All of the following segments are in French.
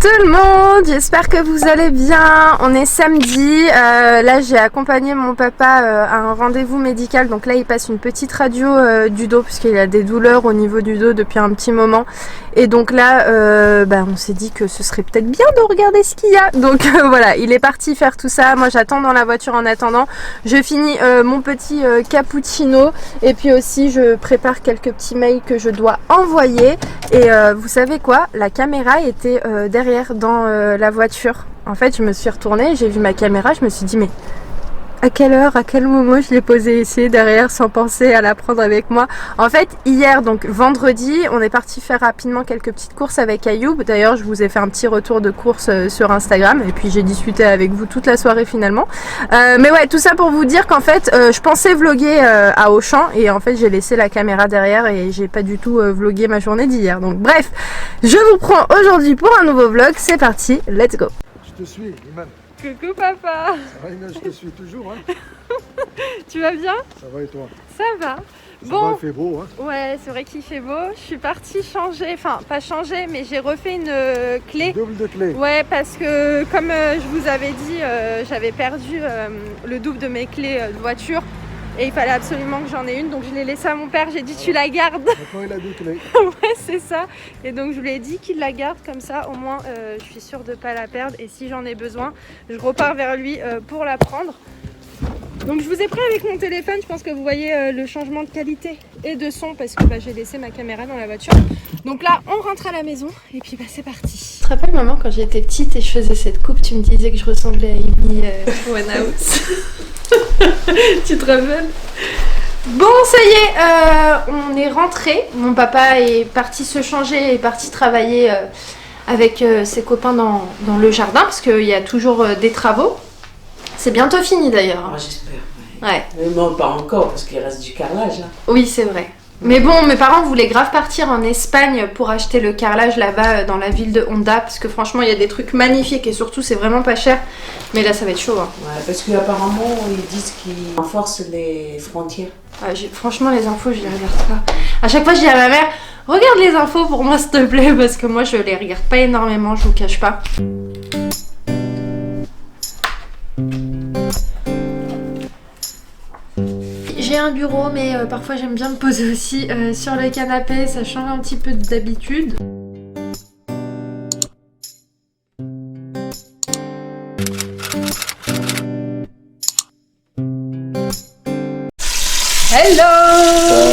tout le monde, j'espère que vous allez bien. On est samedi, là j'ai accompagné mon papa à un rendez-vous médical. Donc là il passe une petite radio du dos puisqu'il a des douleurs au niveau du dos depuis un petit moment. Et donc là on s'est dit que ce serait peut-être bien de regarder ce qu'il y a. Donc voilà, il est parti faire tout ça. Moi j'attends dans la voiture en attendant. Je finis mon petit cappuccino et puis aussi je prépare quelques petits mails que je dois envoyer. Et vous savez quoi, la caméra était derrière dans la voiture. En fait je me suis retournée, j'ai vu ma caméra, je me suis dit mais à quelle heure, à quel moment je l'ai posée ici derrière sans penser à la prendre avec moi. En fait hier, donc vendredi, on est parti faire rapidement quelques petites courses avec Ayoub. D'ailleurs je vous ai fait un petit retour de course sur Instagram et puis j'ai discuté avec vous toute la soirée finalement. Mais ouais, tout ça pour vous dire qu'en fait je pensais vlogger à Auchan et en fait j'ai laissé la caméra derrière et j'ai pas du tout vlogué ma journée d'hier. Donc bref, je vous prends aujourd'hui pour un nouveau vlog, c'est parti, let's go. Je te suis, Iman. Coucou papa. Ça va Iman, je te suis toujours. Hein. Tu vas bien? Ça va et toi? Ça va. Ça va, il fait beau. Hein. Ouais, c'est vrai qu'il fait beau. Je suis partie changer, enfin pas changer, mais j'ai refait une clé. Double de clé. Ouais, parce que comme je vous avais dit, j'avais perdu le double de mes clés de voiture. Et il fallait absolument que j'en ai une, donc je l'ai laissé à mon père, j'ai dit tu la gardes. Maintenant il a deux clés. Ouais, c'est ça. Et donc je lui ai dit qu'il la garde, comme ça au moins je suis sûre de ne pas la perdre. Et si j'en ai besoin, je repars vers lui pour la prendre. Donc je vous ai pris avec mon téléphone, je pense que vous voyez le changement de qualité et de son parce que j'ai laissé ma caméra dans la voiture. Donc là on rentre à la maison et puis c'est parti. Tu te rappelles maman quand j'étais petite et je faisais cette coupe, tu me disais que je ressemblais à Amy Winehouse. Tu te rappelles? Bon ça y est, on est rentré. Mon papa est parti se changer, est parti travailler avec ses copains dans le jardin parce qu'il y a toujours des travaux. C'est bientôt fini d'ailleurs. Moi j'espère. Ouais. Mais moi pas encore parce qu'il reste du carrelage. Hein. Oui c'est vrai. Mais bon, mes parents voulaient grave partir en Espagne pour acheter le carrelage là-bas dans la ville de Honda parce que franchement il y a des trucs magnifiques et surtout c'est vraiment pas cher. Mais là ça va être chaud. Hein. Ouais, parce qu'apparemment ils disent qu'ils renforcent les frontières. Ah, franchement les infos je les regarde pas. À chaque fois je dis à ma mère, regarde les infos pour moi s'il te plaît parce que moi je les regarde pas énormément, je vous cache pas. J'ai un bureau mais parfois j'aime bien me poser aussi sur le canapé, ça change un petit peu d'habitude. Hello.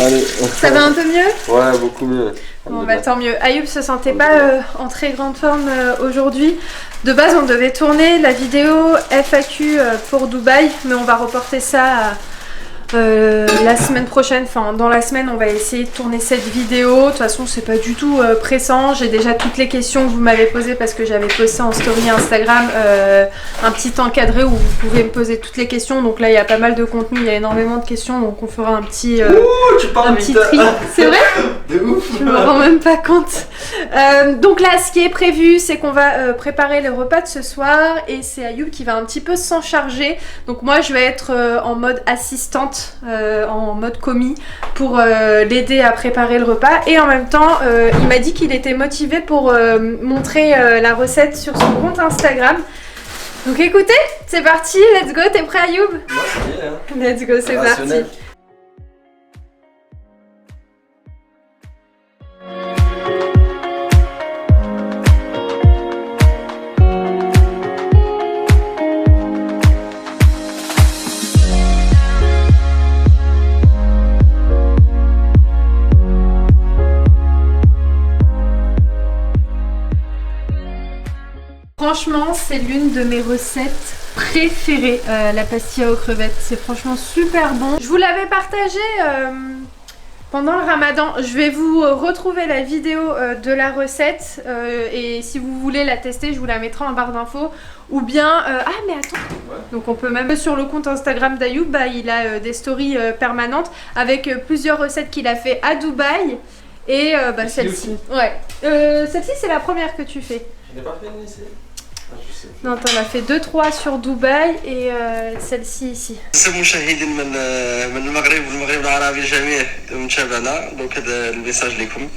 Allez. Ça va un peu mieux? Ouais, beaucoup mieux. Bon bah tant mieux. Ayoub se sentait pas en très grande forme aujourd'hui. De base on devait tourner la vidéo FAQ pour Dubaï mais on va reporter ça la semaine prochaine, enfin dans la semaine on va essayer de tourner cette vidéo. De toute façon c'est pas du tout pressant, j'ai déjà toutes les questions que vous m'avez posées parce que j'avais posté en story Instagram un petit encadré où vous pouvez me poser toutes les questions. Donc là il y a pas mal de contenu, il y a énormément de questions donc on fera un petit, tri. C'est vrai? De ouf. Je me rends même pas compte. Donc là ce qui est prévu c'est qu'on va préparer le repas de ce soir et c'est Ayoub qui va un petit peu s'en charger. Donc moi je vais être en mode assistante, en mode commis pour l'aider à préparer le repas et en même temps il m'a dit qu'il était motivé pour montrer la recette sur son compte Instagram. Donc écoutez, c'est parti, let's go, t'es prêt Ayoub? Ouais, Let's go, c'est parti. Franchement, c'est l'une de mes recettes préférées, la pastilla aux crevettes. C'est franchement super bon. Je vous l'avais partagé pendant le ramadan. Je vais vous retrouver la vidéo de la recette et si vous voulez la tester, je vous la mettrai en barre d'infos. Ou bien... ah mais attends, donc on peut même sur le compte Instagram d'Ayoub, il a des stories permanentes avec plusieurs recettes qu'il a fait à Dubaï. Et celle-ci. Ouais. Celle-ci c'est la première que tu fais. Je n'ai pas fait une essai. Non, t'en as fait 2-3 sur Dubaï et celle-ci ici. مشاهدين من المغرب والمغرب العربي الجميع متابعنا دونك هذا الميساج لكم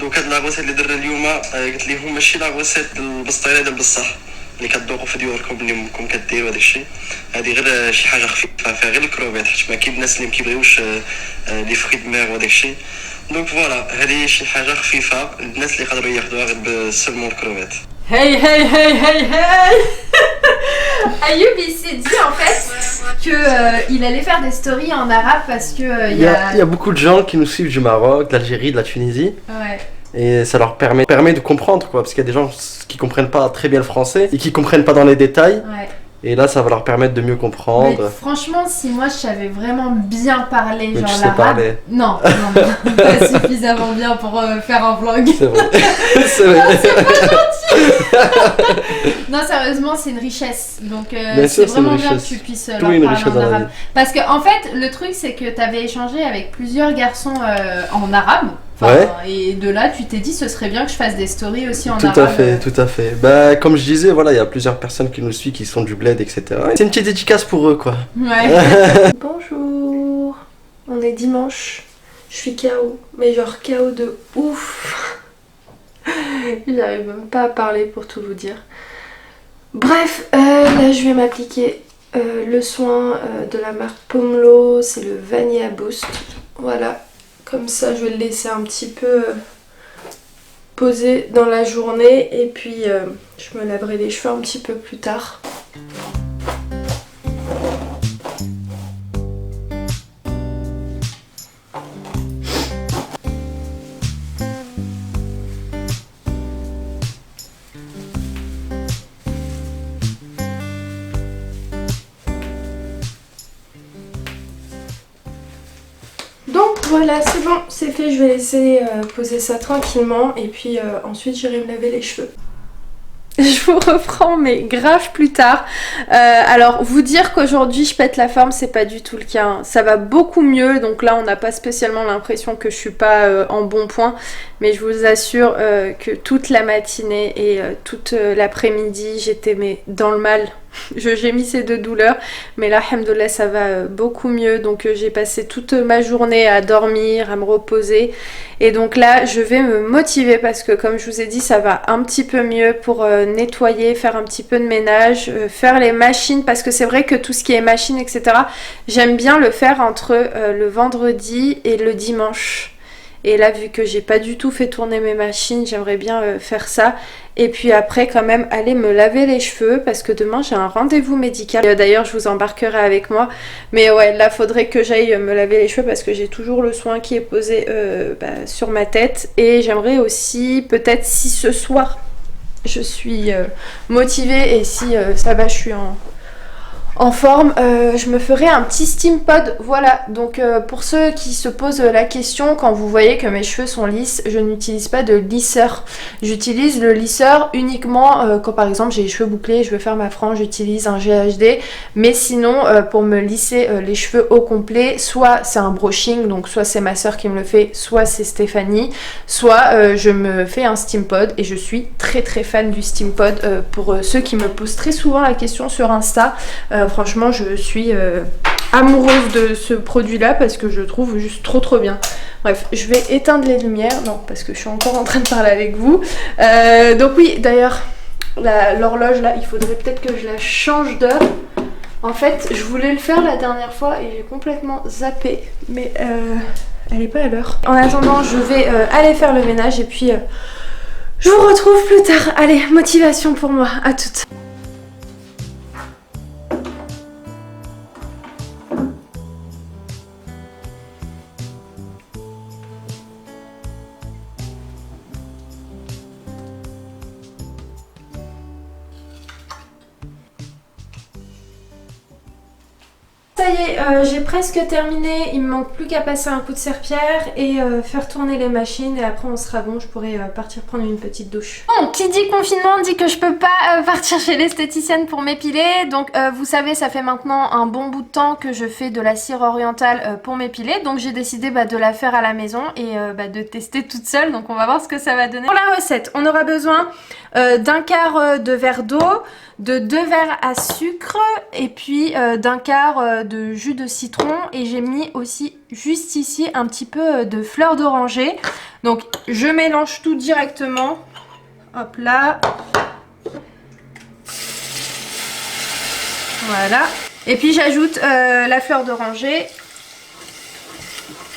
دوك هاد لاغوسات اللي درنا اليوم قلت لهم ماشي لاغوسات البسطيله ديال بصح اللي كتذوقوا في ديوركم اللي امكم كديروا هذاك الشيء. هذه غير شي حاجه خفيفه فيها غير الكروفيت حيت ما كاين الناس اللي ما كيبغيوش لي فخي د مير وداك الشيء. دونك فوالا هذه شي حاجه خفيفه الناس اللي يقدروا ياخذوها غير بسلمون الكروفيت. Hey hey hey hey hey. Ayoub il s'est dit en fait que il allait faire des stories en arabe parce que Il y a beaucoup de gens qui nous suivent du Maroc, de l'Algérie, de la Tunisie. Ouais. Et ça leur permet de comprendre quoi, parce qu'il y a des gens qui comprennent pas très bien le français et qui comprennent pas dans les détails. Ouais. Et là, ça va leur permettre de mieux comprendre. Mais franchement, si moi je savais vraiment bien parler, Mais genre tu sais l'arabe. parler. Non, pas suffisamment bien pour faire un vlog. C'est vrai. C'est vrai. Non, sérieusement, c'est une richesse. Donc, Bien c'est sûr, c'est une vraiment bien que richesse. tu puisses Tout leur est une parler richesse en dans la arabe. vie. Parce que, en fait, le truc, c'est que tu avais échangé avec plusieurs garçons en arabe. Enfin, Ouais. Et de là, tu t'es dit, ce serait bien que je fasse des stories aussi en Tout arabe. à fait, tout à fait. Bah, comme je disais, voilà, il y a plusieurs personnes qui nous suivent, qui sont du bled, etc. C'est une petite dédicace pour eux, quoi. Ouais. Bonjour. On est dimanche. Je suis KO. Mais genre KO de ouf. J'arrive même pas à parler pour tout vous dire. Bref, là je vais m'appliquer le soin de la marque Pomelo. C'est le Vanilla Boost. Voilà. Comme ça, je vais le laisser un petit peu poser dans la journée. Et puis, je me laverai les cheveux un petit peu plus tard. Donc voilà, c'est bon, c'est fait, je vais laisser poser ça tranquillement et puis ensuite j'irai me laver les cheveux. Je vous reprends mais grave plus tard. Alors vous dire qu'aujourd'hui je pète la forme, c'est pas du tout le cas, hein. Ça va beaucoup mieux, donc là on n'a pas spécialement l'impression que je suis pas en bon point, mais je vous assure que toute la matinée et toute l'après-midi j'étais dans le mal. Je gémissais de douleur, mais là, alhamdoulilah, ça va beaucoup mieux. Donc j'ai passé toute ma journée à dormir, à me reposer. Et donc là, je vais me motiver parce que comme je vous ai dit, ça va un petit peu mieux pour nettoyer, faire un petit peu de ménage, faire les machines. Parce que c'est vrai que tout ce qui est machine, etc., j'aime bien le faire entre le vendredi et le dimanche. Et là, vu que j'ai pas du tout fait tourner mes machines, j'aimerais bien faire ça. Et puis après, quand même, aller me laver les cheveux parce que demain, j'ai un rendez-vous médical. D'ailleurs, je vous embarquerai avec moi. Mais ouais, là, faudrait que j'aille me laver les cheveux parce que j'ai toujours le soin qui est posé sur ma tête. Et j'aimerais aussi, peut-être, si ce soir, je suis motivée et si ça va, je suis en forme, je me ferai un petit steam pod. Voilà, donc pour ceux qui se posent la question, quand vous voyez que mes cheveux sont lisses, je n'utilise pas de lisseur. J'utilise le lisseur uniquement quand par exemple j'ai les cheveux bouclés, je veux faire ma frange, j'utilise un GHD. Mais sinon, pour me lisser les cheveux au complet, soit c'est un brushing, donc soit c'est ma soeur qui me le fait, soit c'est Stéphanie, soit je me fais un steam pod. Et je suis très très fan du steam pod. Pour ceux qui me posent très souvent la question sur Insta, franchement je suis amoureuse de ce produit là parce que je le trouve juste trop bien. Bref, je vais éteindre les lumières, non parce que je suis encore en train de parler avec vous. Donc oui, d'ailleurs l'horloge là, il faudrait peut-être que je la change d'heure. En fait je voulais le faire la dernière fois et j'ai complètement zappé, mais elle est pas à l'heure. En attendant je vais aller faire le ménage et puis je vous retrouve plus tard. Allez, motivation pour moi, à toutes. Ça y est, j'ai presque terminé, il me manque plus qu'à passer un coup de serpillère et faire tourner les machines et après on sera bon, je pourrai partir prendre une petite douche. Bon, qui dit confinement dit que je peux pas partir chez l'esthéticienne pour m'épiler, donc vous savez ça fait maintenant un bon bout de temps que je fais de la cire orientale pour m'épiler, donc j'ai décidé de la faire à la maison et de tester toute seule, donc on va voir ce que ça va donner. Pour la recette, on aura besoin d'un quart de verre d'eau, de 2 verres à sucre et puis d'un quart de jus de citron et j'ai mis aussi juste ici un petit peu de fleur d'oranger. Donc je mélange tout directement. Hop là. Voilà. Et puis j'ajoute la fleur d'oranger.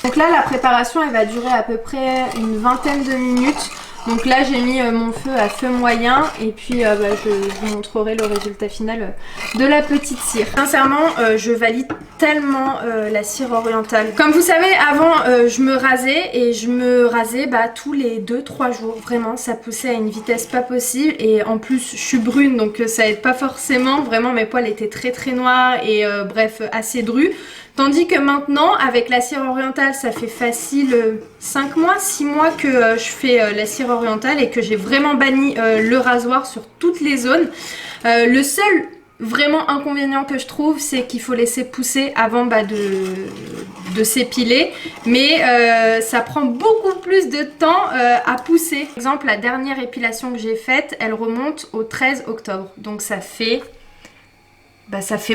Donc là la préparation elle va durer à peu près une vingtaine de minutes. Donc là j'ai mis mon feu à feu moyen et puis je vous montrerai le résultat final de la petite cire. Sincèrement je valide tellement la cire orientale. Comme vous savez avant je me rasais et je me rasais tous les 2-3 jours. Vraiment ça poussait à une vitesse pas possible et en plus je suis brune donc ça aide pas forcément. Vraiment mes poils étaient très noirs et bref assez drus. Tandis que maintenant, avec la cire orientale, ça fait facile 5 mois, 6 mois que je fais la cire orientale et que j'ai vraiment banni le rasoir sur toutes les zones. Le seul vraiment inconvénient que je trouve, c'est qu'il faut laisser pousser avant de s'épiler. Mais ça prend beaucoup plus de temps à pousser. Par exemple, la dernière épilation que j'ai faite, elle remonte au 13 octobre. Donc ça fait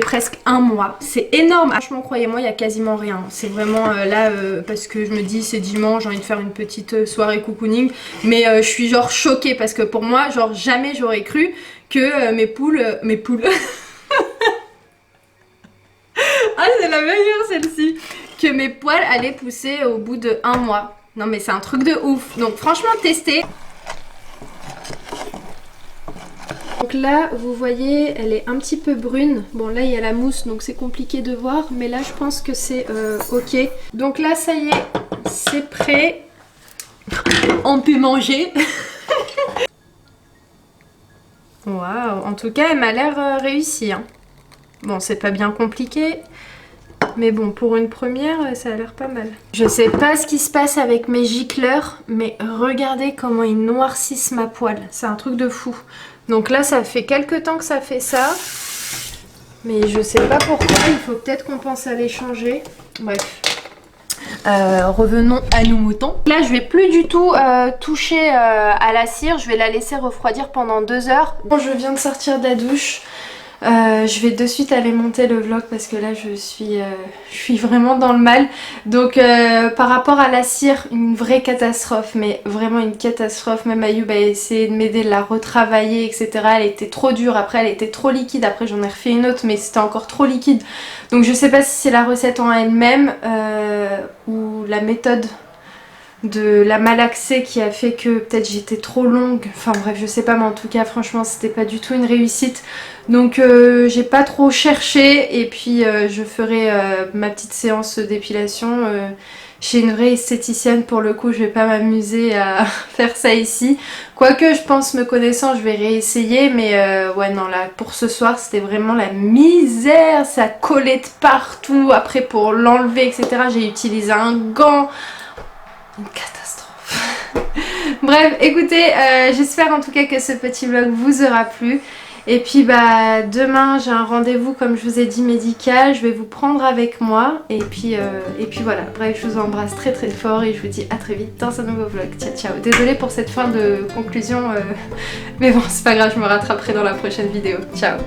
presque un mois. C'est énorme. Franchement, croyez-moi, il n'y a quasiment rien. C'est vraiment là, parce que je me dis c'est dimanche, j'ai envie de faire une petite soirée cocooning. Mais je suis genre choquée parce que pour moi, genre jamais j'aurais cru que mes poules... Ah, c'est la meilleure celle-ci. Que mes poils allaient pousser au bout de 1 mois. Non mais c'est un truc de ouf. Donc franchement, testez. Donc là vous voyez elle est un petit peu brune. Bon là il y a la mousse donc c'est compliqué de voir. Mais là je pense que c'est ok. Donc là ça y est, c'est prêt. On peut manger. Waouh, en tout cas elle m'a l'air réussie hein. Bon c'est pas bien compliqué. Mais bon, pour une première, ça a l'air pas mal. Je sais pas ce qui se passe avec mes gicleurs, mais regardez comment ils noircissent ma poêle. C'est un truc de fou. Donc là, ça fait quelques temps que ça fait ça. Mais je sais pas pourquoi, il faut peut-être qu'on pense à les changer. Bref. Revenons à nos moutons. Là, je vais plus du tout toucher à la cire. Je vais la laisser refroidir pendant 2 heures. Bon, je viens de sortir de la douche. Je vais de suite aller monter le vlog parce que là je suis vraiment dans le mal. Donc par rapport à la cire, une vraie catastrophe, mais vraiment une catastrophe. Même Ayoub a essayé de m'aider, de la retravailler etc. Elle était trop dure, après elle était trop liquide, après j'en ai refait une autre mais c'était encore trop liquide. Donc je sais pas si c'est la recette en elle-même ou la méthode de la malaxée qui a fait que peut-être j'étais trop longue, enfin bref je sais pas, mais en tout cas franchement c'était pas du tout une réussite. Donc j'ai pas trop cherché et puis je ferai ma petite séance d'épilation chez une vraie esthéticienne. Pour le coup je vais pas m'amuser à faire ça ici, quoique je pense me connaissant je vais réessayer, mais ouais non là pour ce soir c'était vraiment la misère, ça collait de partout, après pour l'enlever etc j'ai utilisé un gant. Une catastrophe. Bref, écoutez, j'espère en tout cas que ce petit vlog vous aura plu. Et puis demain j'ai un rendez-vous comme je vous ai dit médical, je vais vous prendre avec moi. Et puis voilà, bref je vous embrasse très fort et je vous dis à très vite dans un nouveau vlog. Ciao ciao. Désolée pour cette fin de conclusion, mais bon c'est pas grave, je me rattraperai dans la prochaine vidéo. Ciao.